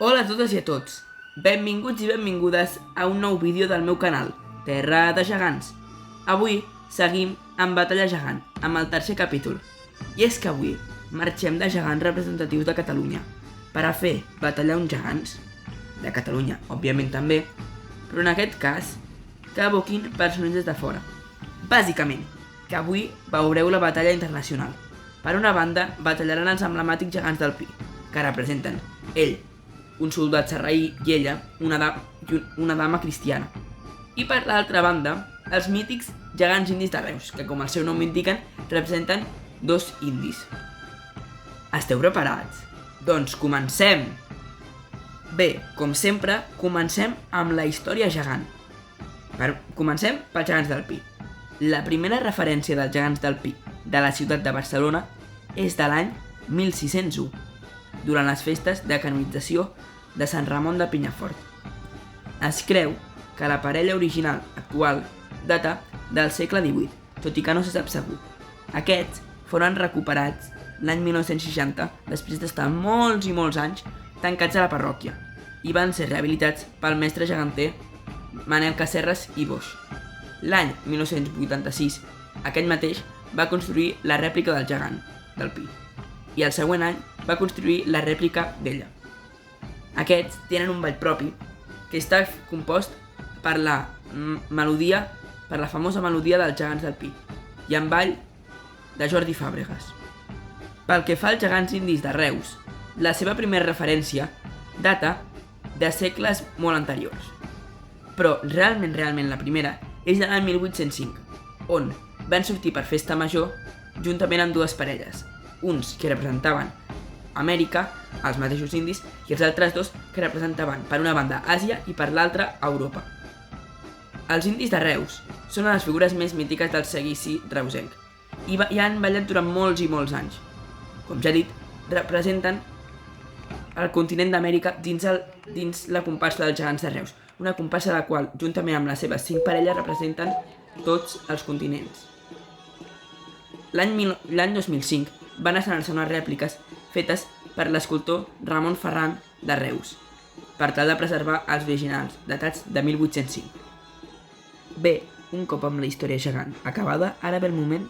Hola a totes i a tots, benvinguts i benvingudes a un nou vídeo del meu canal, Terra de Gegants. Avui seguim amb Batalla Gegant, amb el tercer capítol. I és que avui marxem de gegants representatius de Catalunya per a fer batallar uns gegants, de Catalunya, òbviament també, però en aquest cas, que evoquin personatges de fora. Bàsicament, que avui veureu la batalla internacional. Per una banda, batallaran els emblemàtics gegants del Pi, que representen ell, un soldat sarraí, i ella, una dama cristiana. I per l'altra banda, els mítics gegants indis de Reus, que com el seu nom indiquen, representen dos indis. Esteu preparats? Doncs comencem! Bé, com sempre, comencem amb la història gegant. Comencem pels gegants del Pi. La primera referència dels gegants del Pi de la ciutat de Barcelona és de l'any 1601, durant les festes de canonització de Sant Ramon de Penyafort. Es creu que la parella original actual data del segle XVIII, tot i que no se sap segur. Aquests foren recuperats l'any 1960 després d'estar molts i molts anys tancats a la parròquia i van ser rehabilitats pel mestre geganter Manel Casserres i Boix. L'any 1986, aquest mateix va construir la rèplica del gegant del Pi i el següent any va construir la rèplica d'ella. Aquests tenen un ball propi que està compost per la famosa melodia dels gegants del Pi i amb ball de Jordi Fàbregas. Pel que fa als gegants indis de Reus, la seva primera referència data de segles molt anteriors. Però realment la primera és de l'any 1805, on van sortir per festa major juntament amb dues parelles, uns que representaven Amèrica, els mateixos indis, i els altres dos que representaven per una banda Àsia i per l'altra Europa. Els indis de Reus són les figures més mítiques del seguici reusenc i han ballat durant molts i molts anys. Com ja he dit, representen el continent d'Amèrica dins la comparsa dels gegants de Reus, una comparsa la qual, juntament amb les seves 5 parelles, representen tots els continents. L'any 2005 van estrenar-se unes rèpliques fetes per l'escultor Ramon Ferran de Reus, per tal de preservar els originals, datats de 1805. Bé, un cop amb la història gegant acabada, ara ve el moment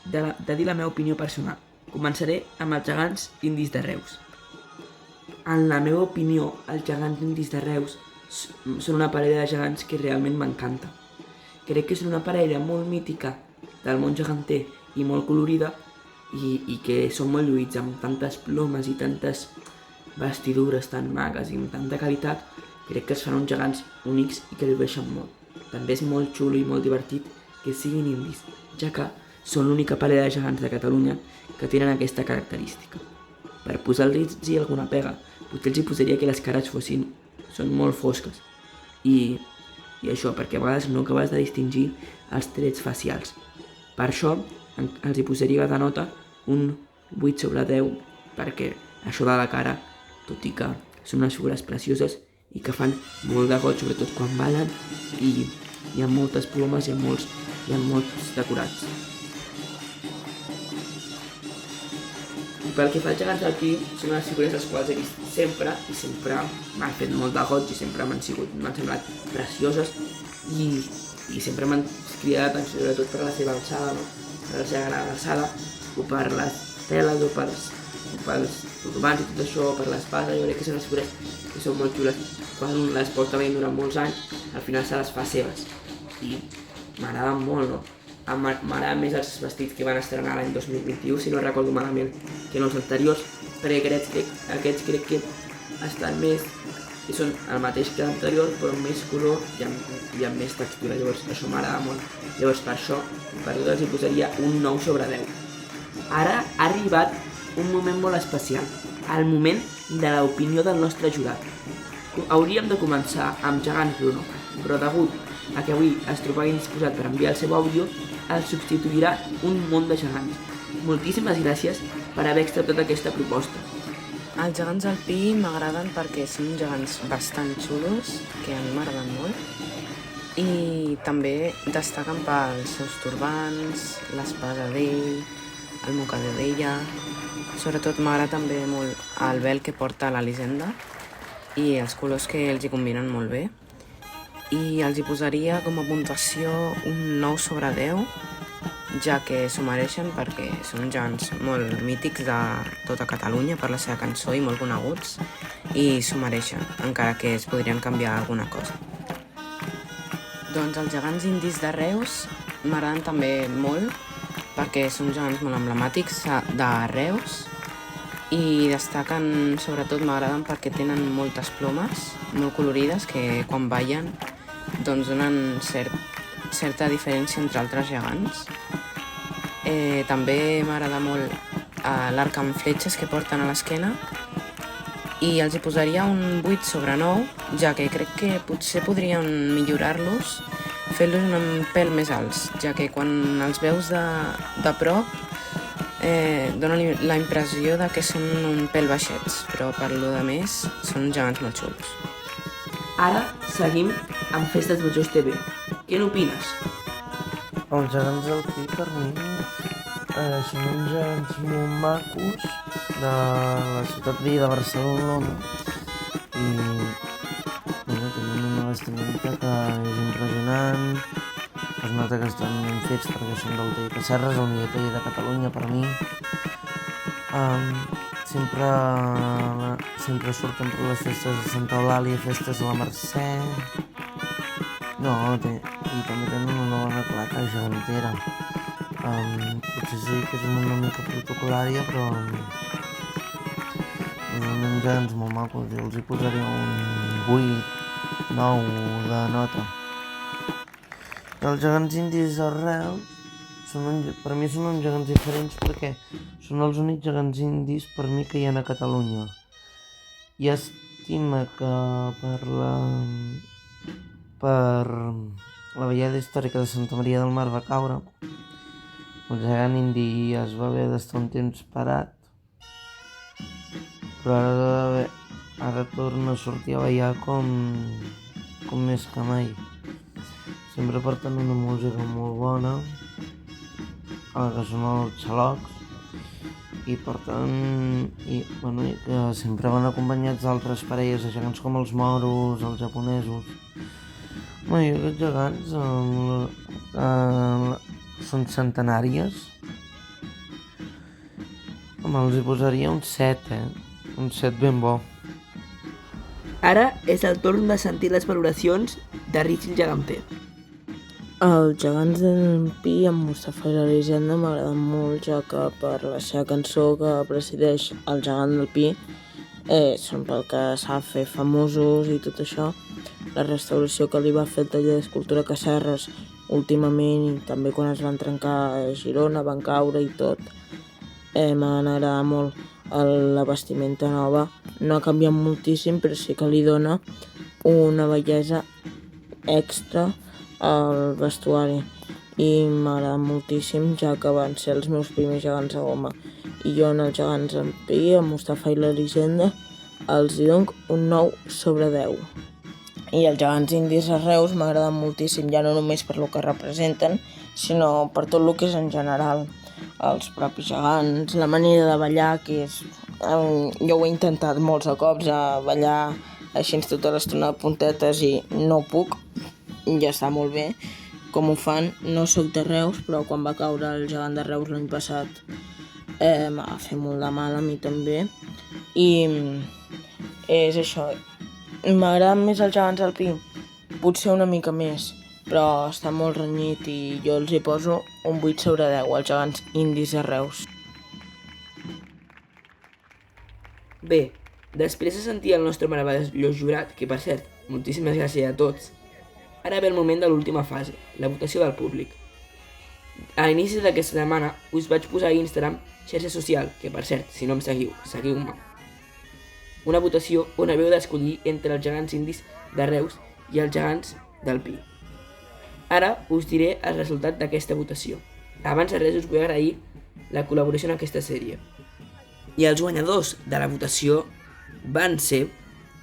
de dir la meva opinió personal. Començaré amb els gegants indis de Reus. En la meva opinió, els gegants indis de Reus són una parella de gegants que realment m'encanta. Crec que són una parella molt mítica del món geganter i molt colorida i que són molt lluïts, amb tantes plomes i tantes vestidures tan magues i amb tanta qualitat. Crec que es fan uns gegants únics i que llueixen molt. També és molt xulo i molt divertit que siguin indis, ja que són l'única parella de gegants de Catalunya que tenen aquesta característica. Per posar-los alguna pega, potser els hi posaria que les cares són molt fosques i això, perquè a vegades no acabes de distingir els trets facials. Per això els hi posaria de nota un 8/10, perquè això de la cara, tot i que són unes figures precioses i que fan molt de goig, sobretot quan ballen, i hi ha moltes plomes i hi ha molts decorats. Pel que fa als gegants del Pi, són unes figures les quals he vist sempre i sempre m'han fet molt de goig i sempre m'han semblat precioses i sempre m'han cridat l'atenció, sobretot per la seva alçada, no? Per la seva gran alçada, o per les teles, o pels turbants i tot això, per l'espasa. Jo crec que són unes figures que són molt xules. Quan un les porta veient durant molts anys, al final se les fa seves i m'agraden molt, no? M'agraden més els vestits que van estrenar l'any 2021, si no recordo malament, que no els anteriors, perquè aquests crec que estan més, i són el mateix que l'anterior, però amb més color i amb més textura. Llavors això m'agrada molt. Llavors per això, per tot els hi posaria un 9/10. Ara ha arribat un moment molt especial, el moment de l'opinió del nostre jurat. Hauríem de començar amb Gegants Bruno, però degut a que avui es trobava indisposat per enviar el seu àudio, el substituirà un munt de gegants. Moltíssimes gràcies per haver acceptat aquesta proposta. Els gegants del Pi m'agraden perquè són gegants bastant xulos, que a mi m'agraden molt, i també destaquen pels seus turbants, l'espasa d'ell, el mocador d'ella. Sobretot m'agrada també molt el vel que porta l'Elisenda, i els colors que els hi combinen molt bé. I els hi posaria com a puntuació un 9 sobre 10, ja que s'ho mereixen perquè són gegants molt mítics de tota Catalunya per la seva cançó i molt coneguts, i s'ho mereixen, encara que es podrien canviar alguna cosa. Doncs els gegants indis de Reus m'agraden també molt perquè són gegants molt emblemàtics de Reus i destaquen, sobretot m'agraden perquè tenen moltes plomes molt colorides que quan ballen doncs donen certa diferència entre altres gegants. També m'agrada molt l'arc amb fletxes que porten a l'esquena i els hi posaria un 8 sobre 9, ja que crec que potser podrien millorar-los fent-los un pèl més alts, ja que quan els veus de prop dona la impressió de que són un pèl baixets, però per lo de més són gegants molt xulos. Ara seguim amb Festes Majors TV. Què n'opines? Els gegants del Pi, per mi, són uns gegants molt macos de la ciutat vella de Barcelona i tenen una vestimenta que és impressionant. Es nota que estan ben fets perquè són del Taller Casserres, el millor taller de Catalunya per mi. Sempre surten per les festes de Santa Eulàlia, festes de la Mercè. I també tenen una bona claca gegantera. Potser sí que és una mica protocolària, però són gegants molt macos. Jo els hi posaria un 8, 9 de nota. Els gegants indis de Reus per mi són uns gegants diferents perquè són els únics gegants indis per mi que hi ha a Catalunya. Llàstima que per la vellada històrica de Santa Maria del Mar va caure. El gegant indi es va haver d'estar un temps parat, però ara torna a sortir a ballar com més que mai. Sempre porten una música molt bona, que són els xalocs, i que sempre van acompanyats d'altres parelles de gegants com els moros, els japonesos. Jo aquests gegants són centenàries. Els hi posaria un 7, un 7 ben bo. Ara és el torn de sentir les valoracions de Rich el Geganter. Els gegants del Pi amb Mustafa i la llegenda m'agraden molt, ja que per la seva cançó que presideix el gegant del Pi són pel que s'ha fet famosos i tot això. La restauració que li va fer el taller d'escultura Casserres últimament i també quan es van trencar a Girona, van caure i tot, m'han agradat molt. La vestimenta nova no ha canviat moltíssim, però sí que li dona una bellesa extra al vestuari i m'agrada moltíssim, ja que van ser els meus primers gegants de goma. I jo en els gegants del Pi, amb Mustafa i la llegenda, els dono un 9 sobre 10. I els gegants indis de Reus m'agraden moltíssim, ja no només per lo que representen, sinó per tot el que és en general. Els propis gegants, la manera de ballar, que és... Jo ho he intentat molts de cops, a ballar així tota l'estona de puntetes i no puc. Ja està molt bé com ho fan. No sóc de Reus, però quan va caure el gegant de Reus l'any passat em va fer molt de mal a mi també. I és això. M'agraden més els gegants del Pi? Potser una mica més, però està molt renyit i jo els hi poso un 8 sobre 10 als gegants indis de Reus. Bé, després de sentir el nostre meravellós jurat, que per cert, moltíssimes gràcies a tots, ara ve el moment de l'última fase, la votació del públic. A l'inici d'aquesta setmana us vaig posar a Instagram, xarxa social, que per cert, si no em seguiu, seguiu-me. Una votació on haveu d'escollir entre els gegants indis de Reus i els gegants del Pi. Ara us diré el resultat d'aquesta votació. Abans de res us vull agrair la col·laboració en aquesta sèrie. I els guanyadors de la votació van ser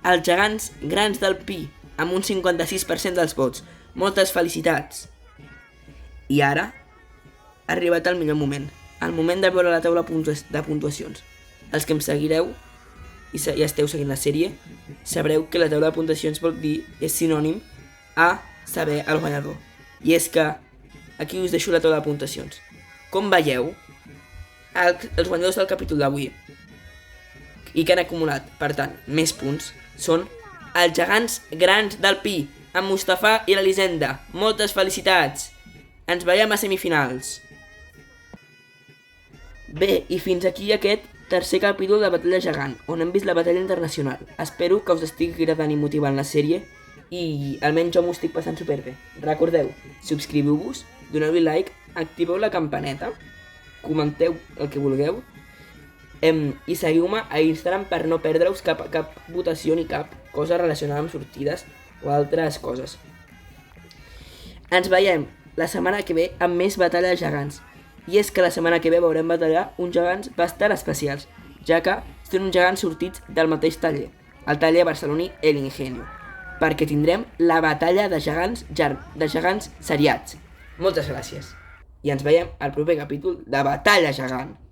els gegants grans del Pi, amb un 56% dels vots. Moltes felicitats! I ara ha arribat el millor moment, el moment de veure la taula de puntuacions. Els que em seguireu i esteu seguint la sèrie, sabreu que la taula de puntuacions vol dir, és sinònim a saber el guanyador. I és que aquí us deixo la taula de puntuacions. Com veieu, els guanyadors del capítol d'avui i que han acumulat, per tant, més punts, són els gegants grans del Pi, amb Mustafà i l'Elisenda. Moltes felicitats! Ens veiem a semifinals. Bé, i fins aquí aquest tercer capítol de Batalla Gegant, on hem vist la batalla internacional. Espero que us estigui agradant i motivant la sèrie i almenys jo m'ho estic passant superbé. Recordeu, subscriviu-vos, doneu-li like, activeu la campaneta, comenteu el que vulgueu i seguiu-me a Instagram per no perdre-us cap votació ni cap cosa relacionada amb sortides o altres coses. Ens veiem la setmana que ve amb més Batalla de Gegants. I és que la setmana que ve veurem batallar uns gegants bastant especials, ja que són uns gegants sortits del mateix taller, el taller barceloní El Ingenio, perquè tindrem la batalla de gegants seriats. Moltes gràcies. I ens veiem al proper capítol de Batalla Gegant.